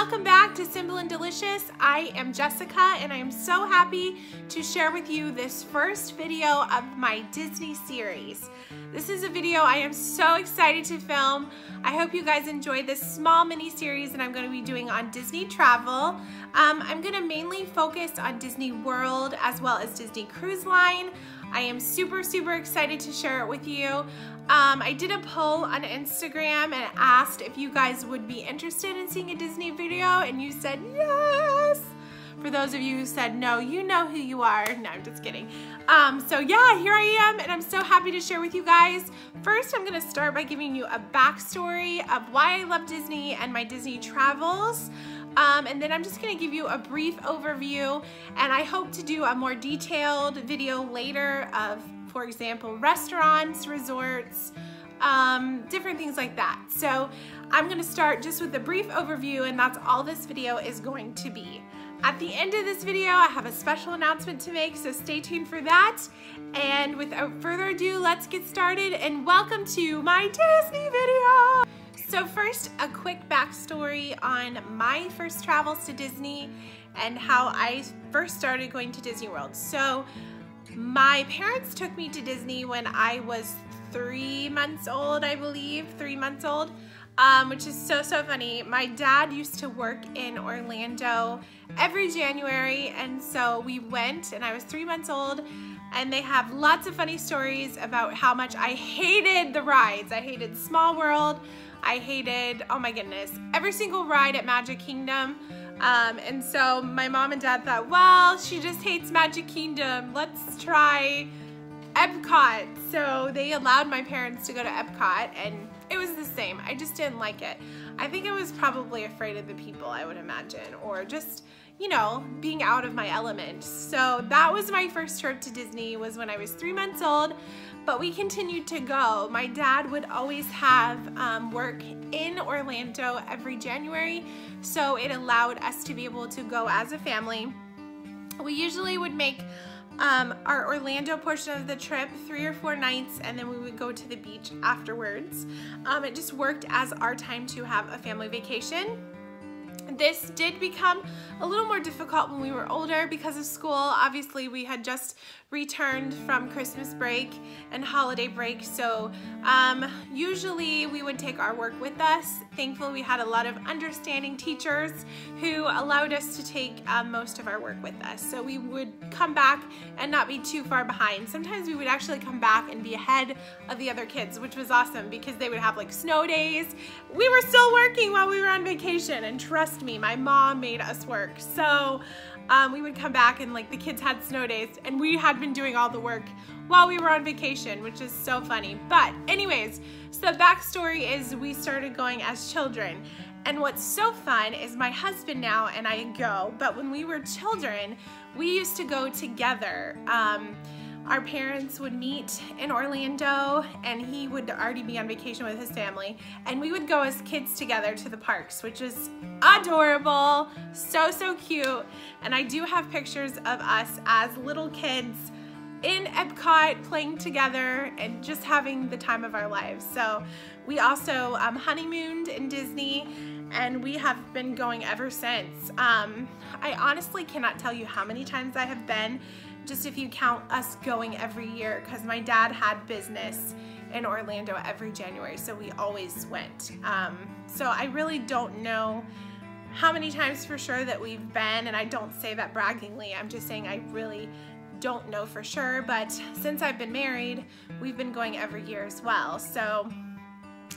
welcome back to Simple and Delicious. I am Jessica and I am so happy to share with you this first video of my Disney series. This is a video I am so excited to film. I hope you guys enjoy this small mini series that I'm going to be doing on Disney travel. I'm going to mainly focus on Disney World as well as Disney Cruise Line. I am super excited to share it with you. I did a poll on Instagram and asked if you guys would be interested in seeing a Disney video, and you said yes. For those of you who said no, you know who you are. No, I'm just kidding. So yeah, here I am, and I'm so happy to share with you guys. First, I'm gonna start by giving you a backstory of why I love Disney and my Disney travels. And then I'm just gonna give you a brief overview, and I hope to do a more detailed video later of, for example, restaurants, resorts, different things like that. So I'm gonna start just with a brief overview, and that's all this video is going to be. At the end of this video, I have a special announcement to make, so stay tuned for that. And without further ado, let's get started, and welcome to my Disney video. So first, a quick backstory on my first travels to Disney and how I first started going to Disney World. So my parents took me to Disney when I was 3 months old, I believe, 3 months old, which is so funny. My dad used to work in Orlando every January, and so we went, and I was 3 months old, and they have lots of funny stories about how much I hated the rides. I hated Small World. I hated, oh my goodness, every single ride at Magic Kingdom. And so my mom and dad thought, well, she just hates Magic Kingdom. Let's try Epcot. So they allowed my parents to go to Epcot, and it was the same. I just didn't like it. I think I was probably afraid of the people, I would imagine, or just, you know, being out of my element. So that was my first trip to Disney, was when I was 3 months old, but we continued to go. My dad would always have work in Orlando every January, so it allowed us to be able to go as a family. We usually would make our Orlando portion of the trip 3 or 4 nights, and then we would go to the beach afterwards. It just worked as our time to have a family vacation. This did become a little more difficult when we were older because of school. Obviously, we had just returned from Christmas break and holiday break, so usually we would take our work with us. Thankfully, we had a lot of understanding teachers who allowed us to take most of our work with us, so we would come back and not be too far behind. Sometimes we would actually come back and be ahead of the other kids, which was awesome because they would have like snow days. We were still working while we were on vacation, and trust me, my mom made us work. So we would come back, and like the kids had snow days, and we had been doing all the work while we were on vacation, which is so funny. But anyways, so the backstory is we started going as children, and what's so fun is my husband now and I go, but when we were children, we used to go together. Our parents would meet in Orlando, and he would already be on vacation with his family, and we would go as kids together to the parks, which is adorable, so cute. And I do have pictures of us as little kids in Epcot playing together and just having the time of our lives. So we also honeymooned in Disney, and we have been going ever since. I honestly cannot tell you how many times I have been, just if you count us going every year, because my dad had business in Orlando every January, so we always went. So I really don't know how many times for sure that we've been, and I don't say that braggingly. I'm just saying I really don't know for sure, but since I've been married, we've been going every year as well. So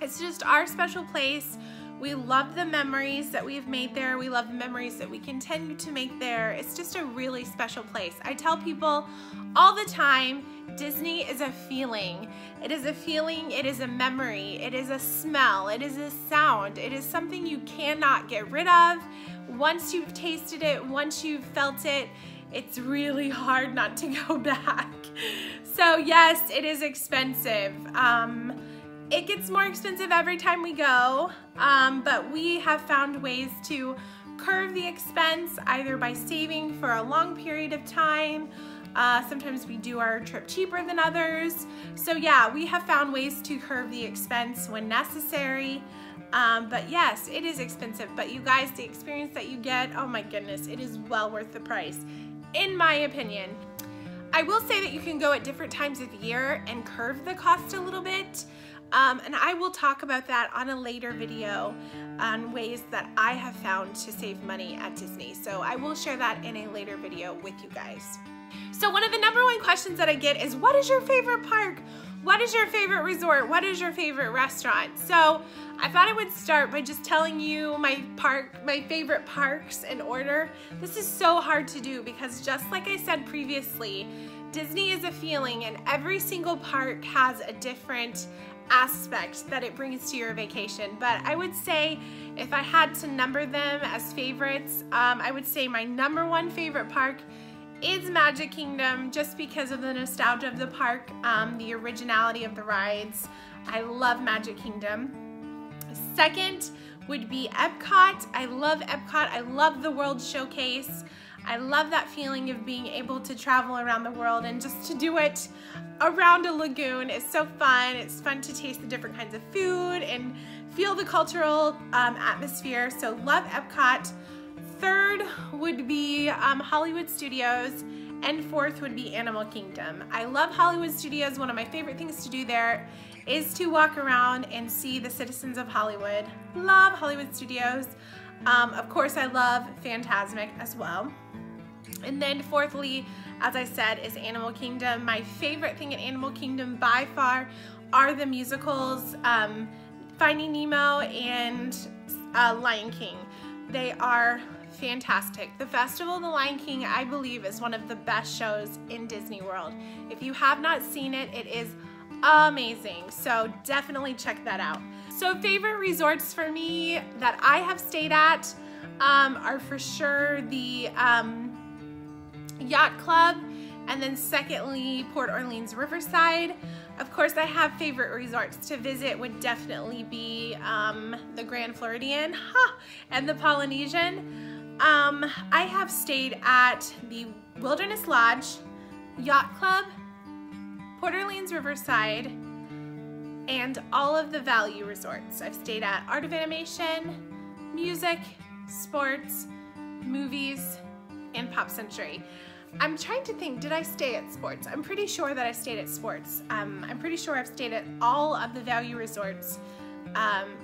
it's just our special place. We love the memories that we've made there. We love the memories that we continue to make there. It's just a really special place. I tell people all the time, Disney is a feeling. It is a feeling, it is a memory, it is a smell, it is a sound. It is something you cannot get rid of. Once you've tasted it, once you've felt it, it's really hard not to go back. So yes, it is expensive. It gets more expensive every time we go, but we have found ways to curb the expense, either by saving for a long period of time. Sometimes we do our trip cheaper than others. So yeah, we have found ways to curb the expense when necessary. But yes, it is expensive, but you guys, the experience that you get, oh my goodness, it is well worth the price, in my opinion. I will say that you can go at different times of year and curve the cost a little bit. And I will talk about that on a later video on ways that I have found to save money at Disney. So I will share that in a later video with you guys. So one of the #1 questions that I get is, what is your favorite park? What is your favorite resort? What is your favorite restaurant? So I thought I would start by just telling you my favorite parks in order. This is so hard to do because just like I said previously, Disney is a feeling and every single park has a different aspect that it brings to your vacation. But I would say if I had to number them as favorites, I would say my #1 favorite park is Magic Kingdom, just because of the nostalgia of the park, the originality of the rides. I love Magic Kingdom. Second would be Epcot. I love Epcot. I love the World Showcase. I love that feeling of being able to travel around the world and just to do it around a lagoon is so fun. It's fun to taste the different kinds of food and feel the cultural atmosphere. So love Epcot. Third would be Hollywood Studios, and fourth would be Animal Kingdom. I love Hollywood Studios. One of my favorite things to do there is to walk around and see the citizens of Hollywood. Love Hollywood Studios. Of course, I love Fantasmic as well. And then fourthly, as I said, is Animal Kingdom. My favorite thing at Animal Kingdom by far are the musicals, Finding Nemo and Lion King. They are fantastic. The Festival of the Lion King, I believe, is one of the best shows in Disney World. If you have not seen it, it is amazing. So definitely check that out. So favorite resorts for me that I have stayed at are for sure the Yacht Club, and then secondly, Port Orleans Riverside. Of course, I have favorite resorts to visit would definitely be the Grand Floridian and the Polynesian. I have stayed at the Wilderness Lodge, Yacht Club, Port Orleans Riverside, and all of the value resorts. I've stayed at Art of Animation, Music, Sports, Movies, and Pop Century. I'm trying to think, did I stay at Sports? I'm pretty sure that I stayed at Sports. I'm pretty sure I've stayed at all of the value resorts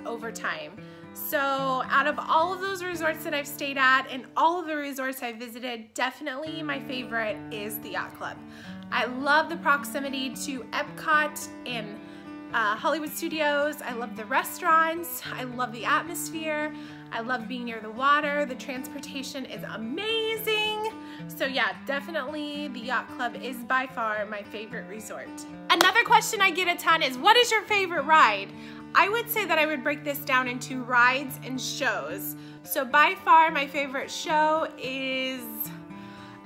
over time. So out of all of those resorts that I've stayed at and all of the resorts I've visited, definitely my favorite is the Yacht Club. I love the proximity to Epcot and Hollywood Studios. I love the restaurants. I love the atmosphere. I love being near the water. The transportation is amazing. So yeah, definitely the Yacht Club is by far my favorite resort. Another question I get a ton is, what is your favorite ride? I would say that I would break this down into rides and shows. So by far my favorite show is,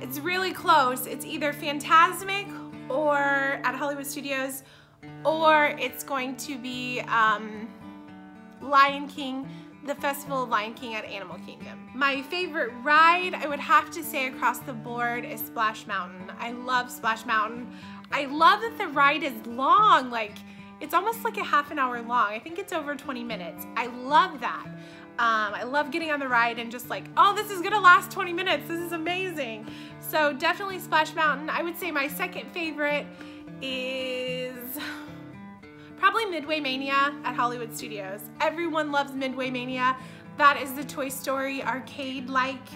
it's really close. It's either Fantasmic or at Hollywood Studios, or it's going to be Lion King, the Festival of Lion King at Animal Kingdom. My favorite ride, I would have to say across the board, is Splash Mountain. I love Splash Mountain. I love that the ride is long, like it's almost like a half an hour long. I think it's over 20 minutes. I love that. I love getting on the ride and just like, oh, this is gonna last 20 minutes. This is amazing. So definitely Splash Mountain. I would say my second favorite is probably Midway Mania at Hollywood Studios. Everyone loves Midway Mania. That is the Toy Story arcade-like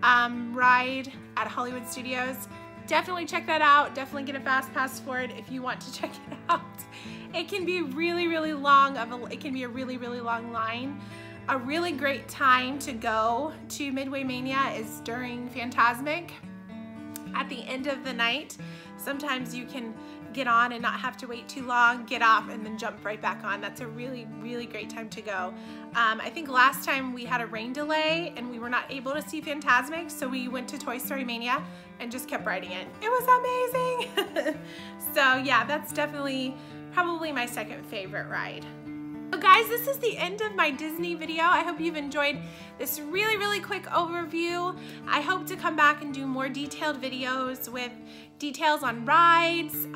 ride at Hollywood Studios. Definitely check that out. Definitely get a fast pass for it if you want to check it out. It can be really, really long. It can be a really, really long line. A really great time to go to Midway Mania is during Fantasmic. At the end of the night, sometimes you can get on and not have to wait too long, get off, and then jump right back on. That's a really, really great time to go. I think last time we had a rain delay and we were not able to see Fantasmic, so we went to Toy Story Mania and just kept riding it. It was amazing. So yeah, that's definitely probably my second favorite ride. So guys, this is the end of my Disney video. I hope you've enjoyed this really, really quick overview. I hope to come back and do more detailed videos with details on rides,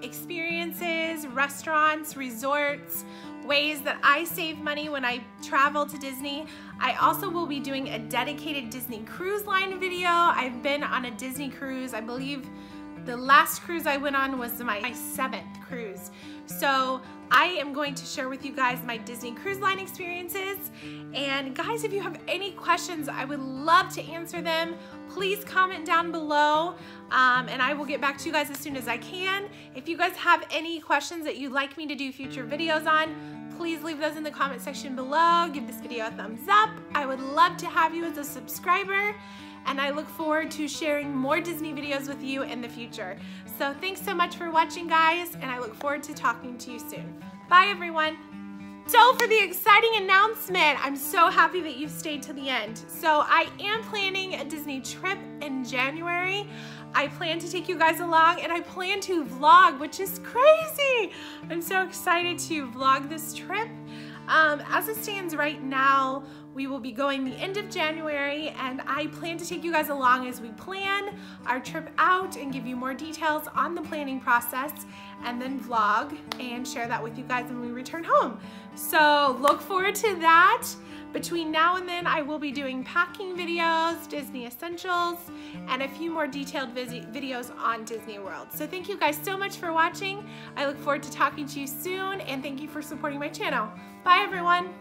experiences, restaurants, resorts, ways that I save money when I travel to Disney. I also will be doing a dedicated Disney Cruise Line video. I've been on a Disney cruise. I believe the last cruise I went on was my 7th cruise. So I am going to share with you guys my Disney Cruise Line experiences. And guys, if you have any questions, I would love to answer them. Please comment down below and I will get back to you guys as soon as I can. If you guys have any questions that you'd like me to do future videos on, please leave those in the comment section below. Give this video a thumbs up. I would love to have you as a subscriber, and I look forward to sharing more Disney videos with you in the future. So thanks so much for watching, guys, and I look forward to talking to you soon. Bye, everyone. So for the exciting announcement, I'm so happy that you've stayed to the end. So I am planning a Disney trip in January. I plan to take you guys along, and I plan to vlog, which is crazy. I'm so excited to vlog this trip. As it stands right now, we will be going the end of January, and I plan to take you guys along as we plan our trip out and give you more details on the planning process, and then vlog and share that with you guys when we return home. So look forward to that. Between now and then, I will be doing packing videos, Disney essentials, and a few more detailed videos on Disney World. So thank you guys so much for watching. I look forward to talking to you soon, and thank you for supporting my channel. Bye, everyone.